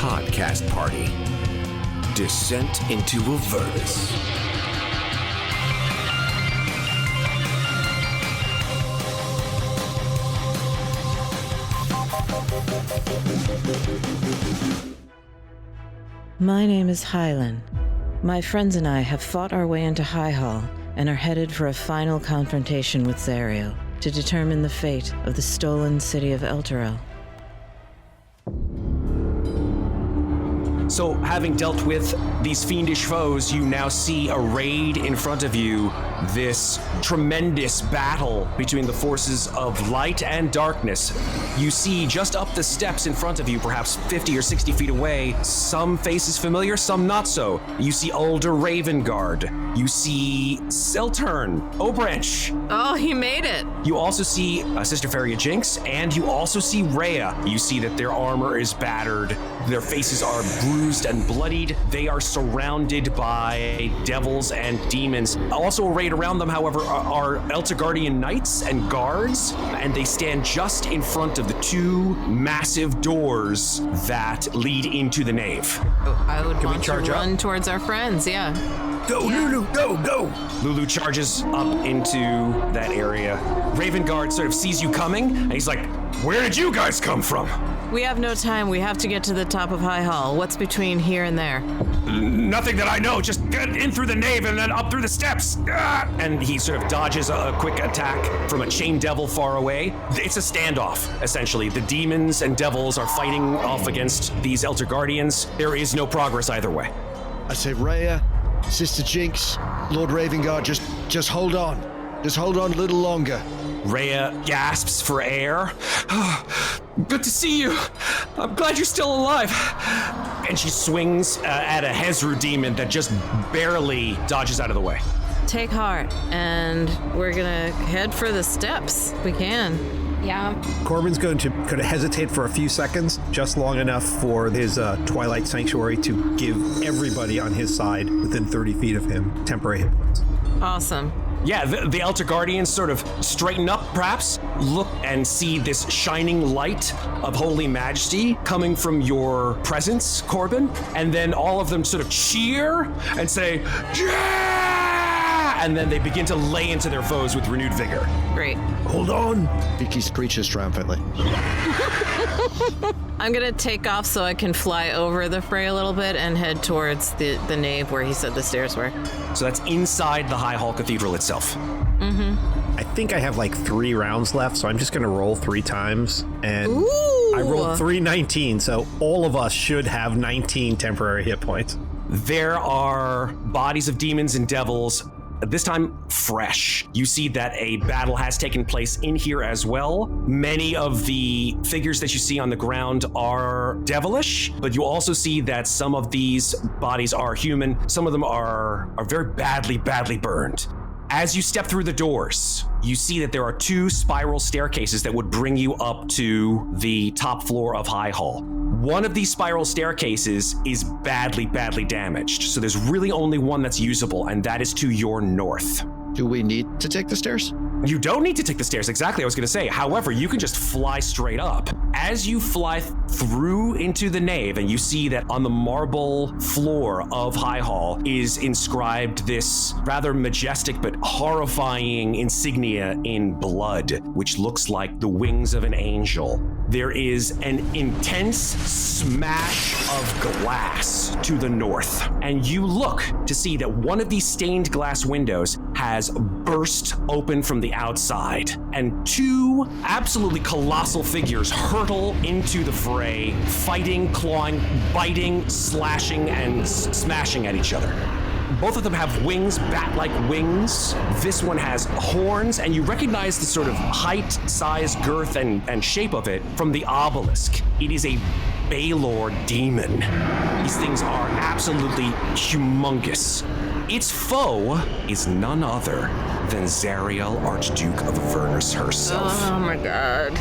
podcast party. Descent into Avernus. My name is Hylan. My friends and I have fought our way into High Hall and are headed for a final confrontation with Zariel to determine the fate of the stolen city of Elturel. So, having dealt with these fiendish foes, you now see arrayed in front of you this tremendous battle between the forces of light and darkness. You see just up the steps in front of you, perhaps 50 or 60 feet away, some faces familiar, some not so. You see older Ravengard. You see Seltern, Obranch. Oh, he made it. You also see Sister Faria Jinx, and you also see Rhea. You see that their armor is battered, their faces are bruised and bloodied. They are surrounded by devils and demons. Also arrayed around them, however, are Elturgardian knights and guards, and they stand just in front of the two massive doors that lead into the nave. I would want to run towards our friends, yeah. Go, Lulu, go, go! Lulu charges up into that area. Ravengard sort of sees you coming, and he's like, "Where did you guys come from?" We have no time. We have to get to the top of High Hall. What's between here and there? Nothing that I know. Just get in through the nave and then up through the steps. Ah! And he sort of dodges a quick attack from a chain devil far away. It's a standoff, essentially. The demons and devils are fighting off against these Elturgardians. There is no progress either way. I say, Rhea, Sister Jinx, Lord Ravengard, just hold on. Just hold on a little longer. Rhea gasps for air. Good to see you. I'm glad you're still alive. And she swings at a Hezru demon that just barely dodges out of the way. Take heart, and we're gonna head for the steps. We can. Yeah. Corbin's going to hesitate for a few seconds, just long enough for his Twilight Sanctuary to give everybody on his side within 30 feet of him temporary hit points. Awesome. Yeah, the Elturgardians sort of straighten up, perhaps, look and see this shining light of holy majesty coming from your presence, Corbin, and then all of them sort of cheer and say, "Yeah!" And then they begin to lay into their foes with renewed vigor. Great. Hold on. Vicky screeches triumphantly. I'm gonna take off so I can fly over the fray a little bit and head towards the nave where he said the stairs were. So that's inside the High Hall Cathedral itself. Mm-hmm. I think I have like 3 rounds left, so I'm just going to roll 3 times. And Ooh. I rolled 3 19, so all of us should have 19 temporary hit points. There are bodies of demons and devils, this time fresh. You see that a battle has taken place in here as well. Many of the figures that you see on the ground are devilish, but you also see that some of these bodies are human. Some of them are very badly burned. As you step through the doors, you see that there are 2 spiral staircases that would bring you up to the top floor of High Hall. One of these spiral staircases is badly damaged, so there's really only one that's usable, and that is to your north. Do we need to take the stairs? You don't need to take the stairs, exactly, I was gonna say. However, you can just fly straight up. As you fly through into the nave, and you see that on the marble floor of High Hall is inscribed this rather majestic but horrifying insignia in blood, which looks like the wings of an angel. There is an intense smash of glass to the north, and you look to see that one of these stained glass windows has burst open from the outside, and 2 absolutely colossal figures hurtle into the fray, fighting, clawing, biting, slashing, and smashing at each other. Both of them have wings, bat-like wings. This one has horns, and you recognize the sort of height, size, girth, and shape of it from the obelisk. It is a Baelor demon. These things are absolutely humongous. Its foe is none other than Zariel, Archduke of Avernus herself. Oh my god.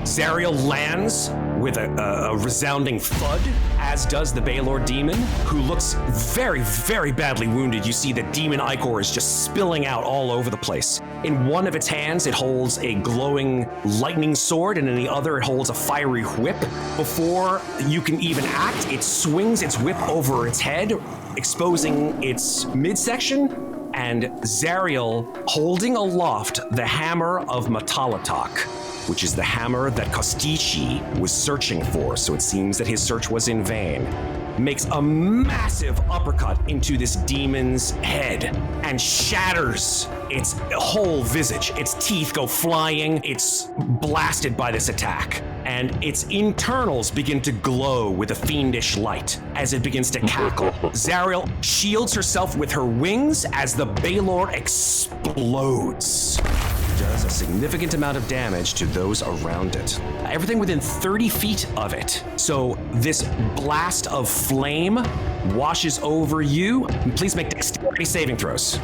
Zariel lands with a resounding thud, as does the Baelor demon, who looks very, very badly wounded. You see the demon ichor is just spilling out all over the place. In one of its hands, it holds a glowing lightning sword, and in the other, it holds a fiery whip. Before you can even act, it swings its whip over its head, exposing its midsection, and Zariel holding aloft the hammer of Matalatak, which is the hammer that Kostichi was searching for, so it seems that his search was in vain, makes a massive uppercut into this demon's head and shatters its whole visage. Its teeth go flying. It's blasted by this attack, and its internals begin to glow with a fiendish light as it begins to cackle. Zariel shields herself with her wings as the Baelor explodes. Does a significant amount of damage to those around it. Everything within 30 feet of it. So this blast of flame washes over you. Please make dexterity saving throws.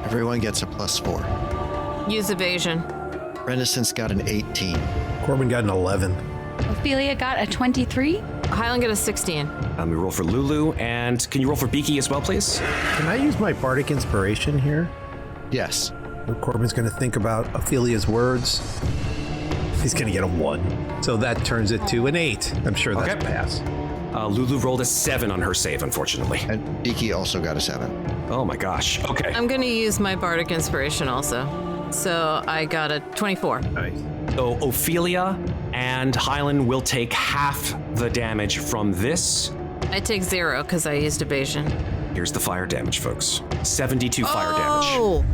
Everyone gets a +4. Use evasion. Renascence got an 18. Corbin got an 11. Ofelia got a 23. Hylan got a 16. We roll for Lulu, and can you roll for Beaky as well, please? Can I use my bardic inspiration here? Yes. Corbin's going to think about Ophelia's words. He's going to get a 1. So that turns it to an 8. I'm sure that's a pass. Lulu rolled a 7 on her save, unfortunately. And Beaky also got a 7. Oh my gosh. Okay. I'm going to use my bardic inspiration also. So I got a 24. Nice. So Ofelia and Hylan will take half the damage from this. I take 0 because I used evasion. Here's the fire damage, folks. 72 fire damage. Oh!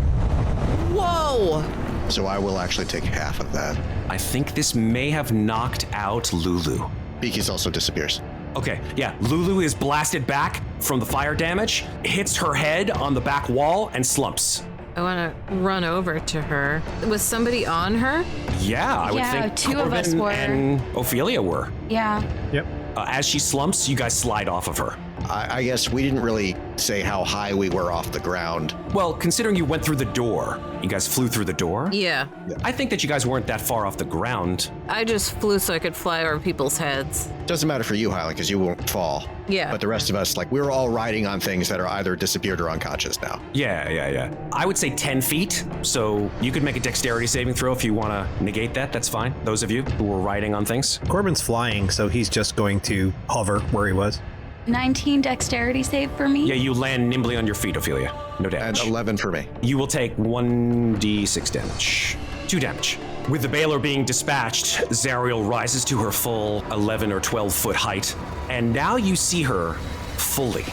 Whoa! So I will actually take half of that. I think this may have knocked out Lulu. Beaky's also disappears. Okay, yeah, Lulu is blasted back from the fire damage, hits her head on the back wall, and slumps. I want to run over to her. Was somebody on her? Yeah, I would think two Corbin of us were. and Ofelia were. Yeah. Yep. As she slumps, you guys slide off of her. I guess we didn't really say how high we were off the ground. Well, considering you went through the door, you guys flew through the door? Yeah. I think that you guys weren't that far off the ground. I just flew so I could fly over people's heads. Doesn't matter for you, Hylan, because you won't fall. Yeah. But the rest of us, like, we're all riding on things that are either disappeared or unconscious now. Yeah. I would say 10 feet, so you could make a dexterity saving throw if you want to negate that. That's fine. Those of you who were riding on things. Corbin's flying, so he's just going to hover where he was. 19 dexterity save for me. Yeah, you land nimbly on your feet, Ofelia. No damage. And 11 for me. You will take 1d6 damage. 2 damage. With the Baelor being dispatched, Zariel rises to her full 11 or 12 foot height, and now you see her fully,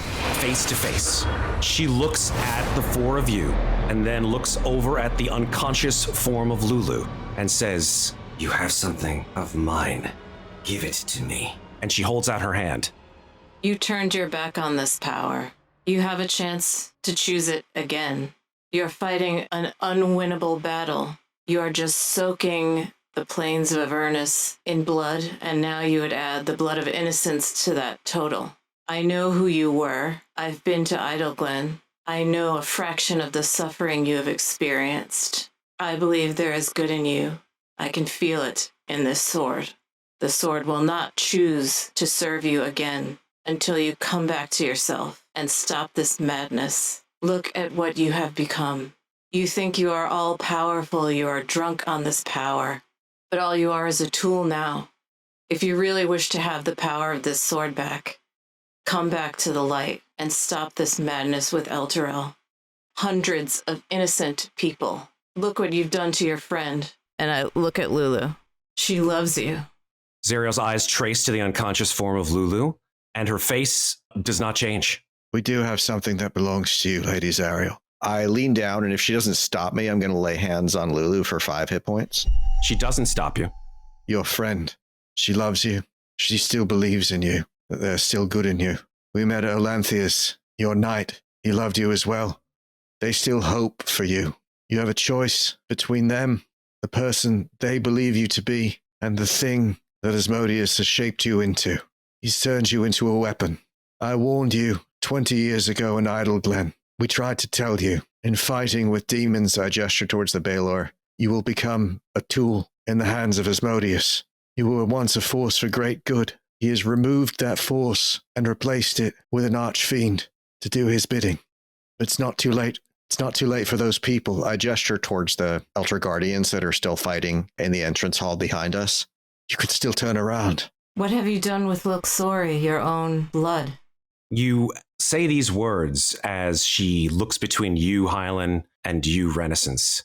face to face. She looks at the four of you, and then looks over at the unconscious form of Lulu, and says, "You have something of mine. Give it to me." And she holds out her hand. You turned your back on this power. You have a chance to choose it again. You're fighting an unwinnable battle. You are just soaking the plains of Avernus in blood, and now you would add the blood of innocence to that total. I know who you were. I've been to Idleglen. I know a fraction of the suffering you have experienced. I believe there is good in you. I can feel it in this sword. The sword will not choose to serve you again until you come back to yourself and stop this madness. Look at what you have become. You think you are all powerful, you are drunk on this power, but all you are is a tool now. If you really wish to have the power of this sword back, come back to the light and stop this madness with Elturel. Hundreds of innocent people. Look what you've done to your friend. And I look at Lulu. She loves you. Zariel's eyes trace to the unconscious form of Lulu, and her face does not change. We do have something that belongs to you, Lady Zariel. I lean down, and if she doesn't stop me, I'm going to lay hands on Lulu for 5 hit points. She doesn't stop you. Your friend, she loves you. She still believes in you, that there's still good in you. We met at Olanthius, your knight. He loved you as well. They still hope for you. You have a choice between them, the person they believe you to be, and the thing that Asmodeus has shaped you into. He's turned you into a weapon. I warned you 20 years ago in Idleglen. We tried to tell you. In fighting with demons, I gesture towards the Baelor, you will become a tool in the hands of Asmodeus. You were once a force for great good. He has removed that force and replaced it with an archfiend to do his bidding. But it's not too late. It's not too late for those people. I gesture towards the Elder Guardians that are still fighting in the entrance hall behind us. You could still turn around. What have you done with Luxori, your own blood? You say these words as she looks between you, Hylan, and you, Renascence.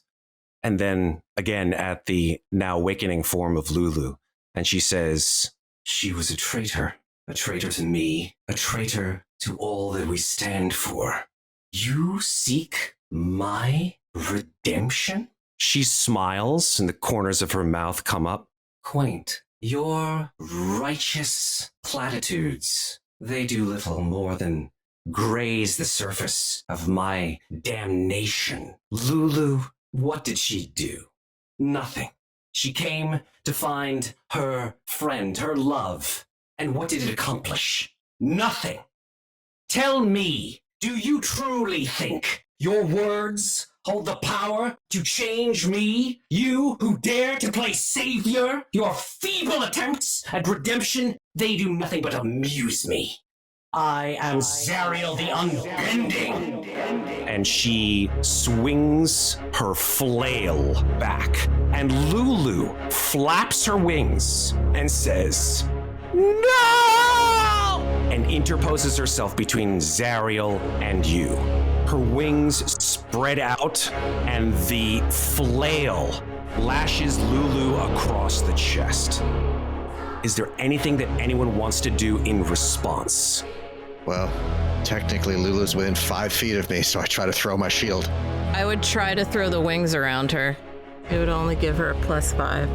And then again at the now awakening form of Lulu. And she says, "She was a traitor to me, a traitor to all that we stand for. You seek my redemption?" She smiles and the corners of her mouth come up. "Quaint. Your righteous platitudes, they do little more than graze the surface of my damnation. Lulu, what did she do? Nothing. She came to find her friend, her love. And what did it accomplish? Nothing. Tell me, do you truly think your words hold the power to change me? You who dare to play savior? Your feeble attempts at redemption, they do nothing but amuse me. I am Zariel the Unbending." And she swings her flail back, and Lulu flaps her wings and says, "No!" and interposes herself between Zariel and you. Her wings spread out, and the flail lashes Lulu across the chest. Is there anything that anyone wants to do in response? Well, technically Lulu's within 5 feet of me, so I try to throw my shield. I would try to throw the wings around her. It would only give her a +5.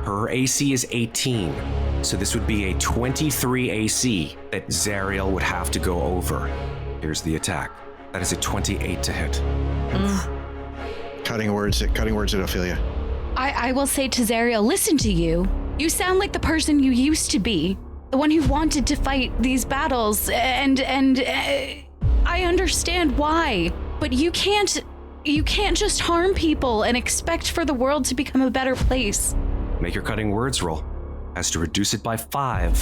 Her AC is 18, so this would be a 23 AC that Zariel would have to go over. Here's the attack. That is a 28 to hit. Cutting words at Ofelia. I will say to Zariel, listen to you. You sound like the person you used to be. The one who wanted to fight these battles, and I understand why, but you can't just harm people and expect for the world to become a better place. Make your cutting words roll. Has to reduce it by 5.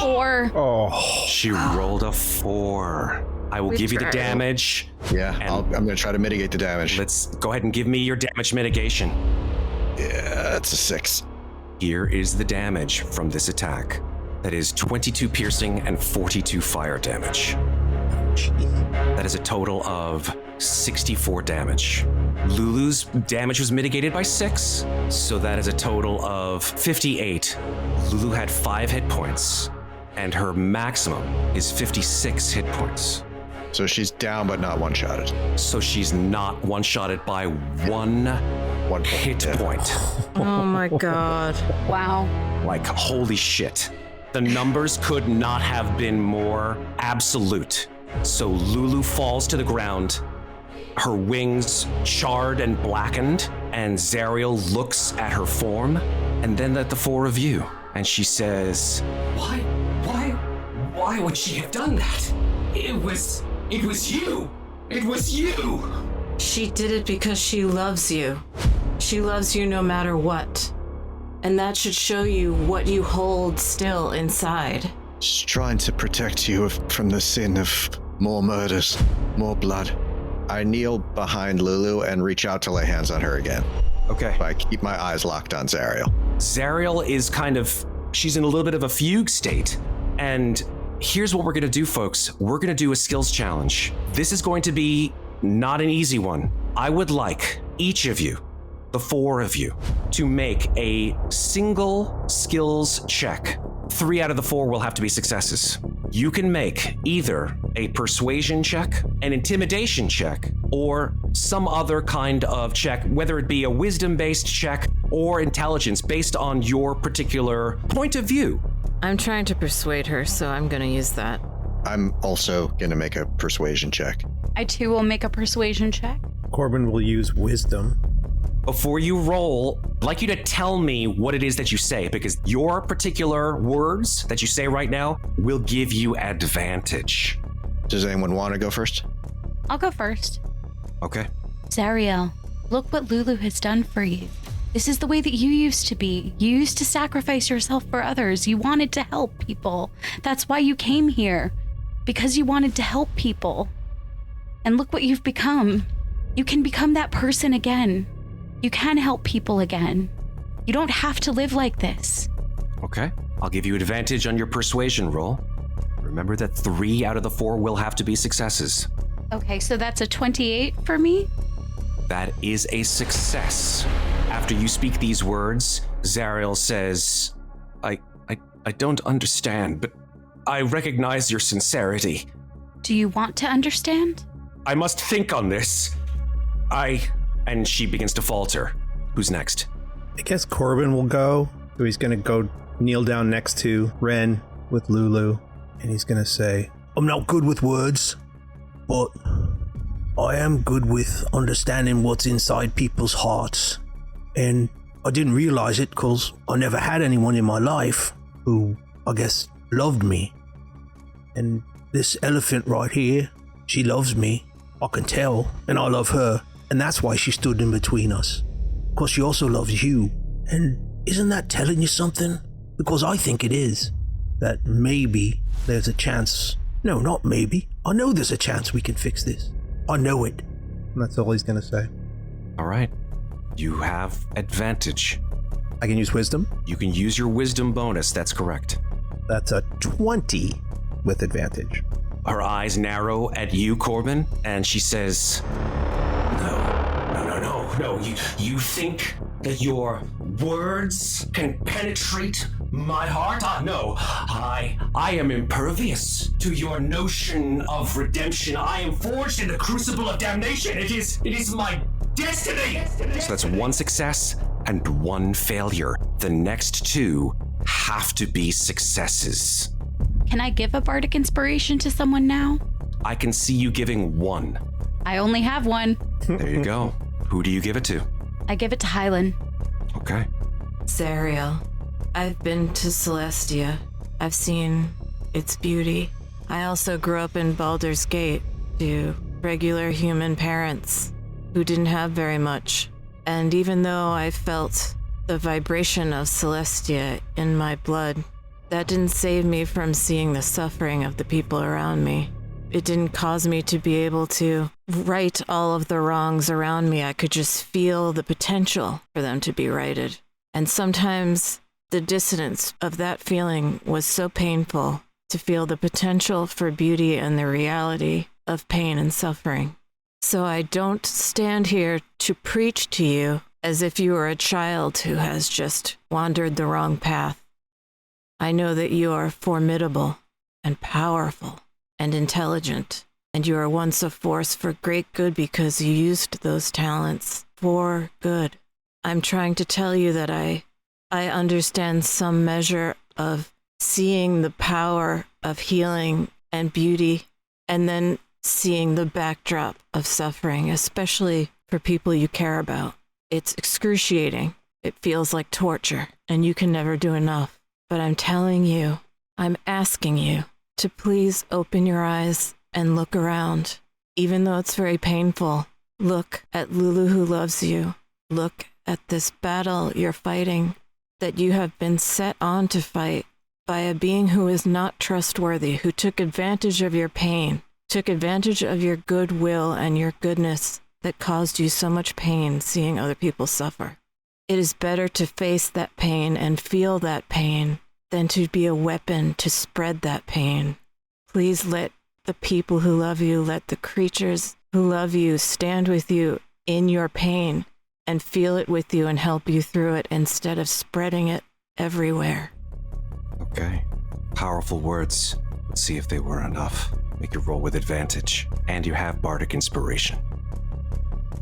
4. Oh. She rolled a 4. I will give you the damage. Yeah, I'm going to try to mitigate the damage. Let's go ahead and give me your damage mitigation. Yeah, it's a 6. Here is the damage from this attack. That is 22 piercing and 42 fire damage. That is a total of 64 damage. Lulu's damage was mitigated by 6, so that is a total of 58. Lulu had 5 hit points, and her maximum is 56 hit points. So she's down but not one-shotted. So she's not one-shotted by one hit point. Oh my god. Wow. Like, holy shit. The numbers could not have been more absolute. So Lulu falls to the ground, her wings charred and blackened, and Zariel looks at her form, and then at the 4 of you, and she says, Why would she have done that? It was you! It was you! She did it because she loves you. She loves you no matter what. And that should show you what you hold still inside. She's trying to protect you from the sin of more murders, more blood. I kneel behind Lulu and reach out to lay hands on her again. Okay. I keep my eyes locked on Zariel. Zariel is she's in a little bit of a fugue state. And here's what we're going to do, folks. We're going to do a skills challenge. This is going to be not an easy one. I would like each of you, the 4 of you, to make a single skills check. 3 out of the 4 will have to be successes. You can make either a persuasion check, an intimidation check, or some other kind of check, whether it be a wisdom-based check or intelligence based on your particular point of view. I'm trying to persuade her, so I'm gonna use that. I'm also going to make a persuasion check. I too will make a persuasion check. Corbin will use wisdom. Before you roll, I'd like you to tell me what it is that you say, because your particular words that you say right now will give you advantage. Does anyone want to go first? I'll go first. Okay. Zariel, look what Lulu has done for you. This is the way that you used to be. You used to sacrifice yourself for others. You wanted to help people. That's why you came here. Because you wanted to help people. And look what you've become. You can become that person again. You can help people again. You don't have to live like this. Okay. I'll give you advantage on your persuasion roll. Remember that 3 out of the 4 will have to be successes. Okay, so that's a 28 for me? That is a success. After you speak these words, Zariel says, I don't understand, but I recognize your sincerity. Do you want to understand? I must think on this. And she begins to falter. Who's next? I guess Corbin will go. So he's going to go kneel down next to Ren with Lulu. And he's going to say, I'm not good with words, but I am good with understanding what's inside people's hearts. And I didn't realize it because I never had anyone in my life who, I guess, loved me. And this elephant right here, she loves me. I can tell, and I love her. And that's why she stood in between us. Because she also loves you. And isn't that telling you something? Because I think it is. That maybe there's a chance. No, not maybe. I know there's a chance we can fix this. I know it. And that's all he's going to say. All right. You have advantage. I can use wisdom? You can use your wisdom bonus. That's correct. That's a 20 with advantage. Her eyes narrow at you, Corbin, and she says, No. You think that your words can penetrate my heart? No. I am impervious to your notion of redemption. I am forged in the crucible of damnation. It is my destiny. So that's 1 success and 1 failure. The next 2 have to be successes. Can I give a bardic inspiration to someone now? I can see you giving 1. I only have 1. There you go. Who do you give it to? I give it to Hylan. Okay. Zariel, I've been to Celestia. I've seen its beauty. I also grew up in Baldur's Gate to regular human parents who didn't have very much. And even though I felt the vibration of Celestia in my blood, that didn't save me from seeing the suffering of the people around me. It didn't cause me to be able to right all of the wrongs around me. I could just feel the potential for them to be righted. And sometimes the dissonance of that feeling was so painful, to feel the potential for beauty and the reality of pain and suffering. So I don't stand here to preach to you as if you were a child who has just wandered the wrong path. I know that you are formidable and powerful and intelligent, and you are once a force for great good because you used those talents for good. I'm trying to tell you that I understand some measure of seeing the power of healing and beauty, and then seeing the backdrop of suffering, especially for people you care about. It's excruciating. It feels like torture, and you can never do enough. But I'm telling you, I'm asking you to please open your eyes and look around. Even though it's very painful, look at Lulu who loves you. Look at this battle you're fighting, that you have been set on to fight by a being who is not trustworthy, who took advantage of your pain, took advantage of your goodwill and your goodness that caused you so much pain seeing other people suffer. It is better to face that pain and feel that pain than to be a weapon to spread that pain. Please let the people who love you, let the creatures who love you stand with you in your pain and feel it with you and help you through it instead of spreading it everywhere. Okay. Powerful words. Let's see if they were enough. Make your roll with advantage. And you have bardic inspiration.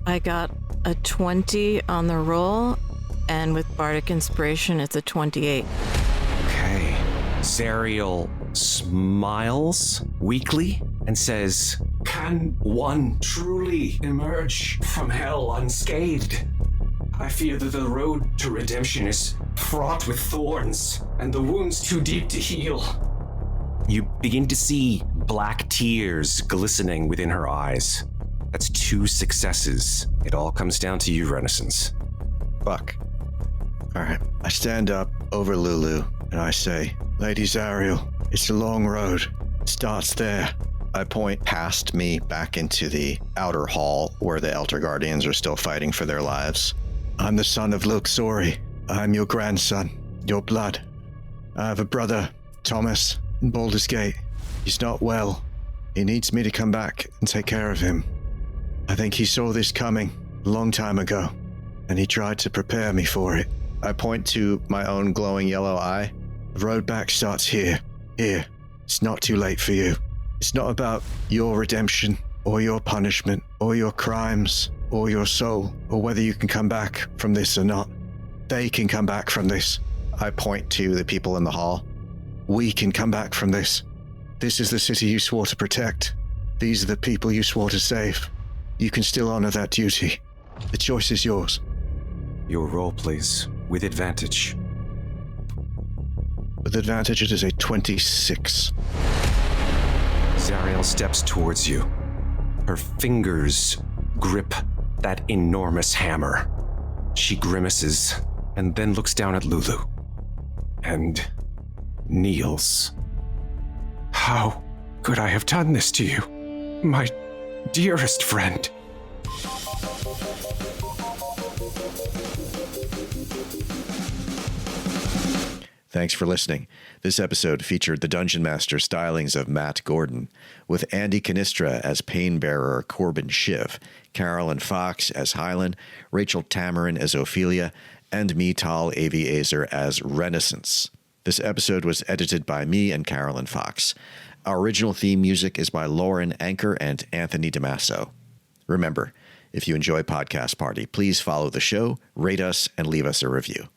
I got a 20 on the roll, and with bardic inspiration, it's a 28. Okay. Zariel smiles weakly and says, "Can one truly emerge from hell unscathed? I fear that the road to redemption is fraught with thorns, and the wounds too deep to heal." You begin to see black tears glistening within her eyes. That's 2 successes. It all comes down to you, Renascence. Fuck. All right. I stand up over Lulu and I say, Lady Zariel, it's a long road. It starts there. I point past me back into the outer hall where the Elder Guardians are still fighting for their lives. I'm the son of Luxori. I'm your grandson, your blood. I have a brother, Thomas, in Baldur's Gate. He's not well. He needs me to come back and take care of him. I think he saw this coming a long time ago, and he tried to prepare me for it. I point to my own glowing yellow eye. The road back starts here. Here. It's not too late for you. It's not about your redemption, or your punishment, or your crimes, or your soul, or whether you can come back from this or not. They can come back from this. I point to the people in the hall. We can come back from this. This is the city you swore to protect. These are the people you swore to save. You can still honor that duty. The choice is yours. Your roll, please, with advantage. With advantage, it is a 26. Zariel steps towards you. Her fingers grip that enormous hammer. She grimaces and then looks down at Lulu and kneels. How could I have done this to you, my dearest friend? Thanks for listening. This episode featured the Dungeon Master stylings of Matt Gordon, with Andy Cannistra as Painbearer Corbin Shiv, Carolyn Fox as Hylan, Rachel Tamarin as Ofelia, and me, Tal Aviezer, as Renascence. This episode was edited by me and Carolyn Fox. Our original theme music is by Lauren Anker and Anthony DiMasso. Remember, if you enjoy Podcast Party, please follow the show, rate us, and leave us a review.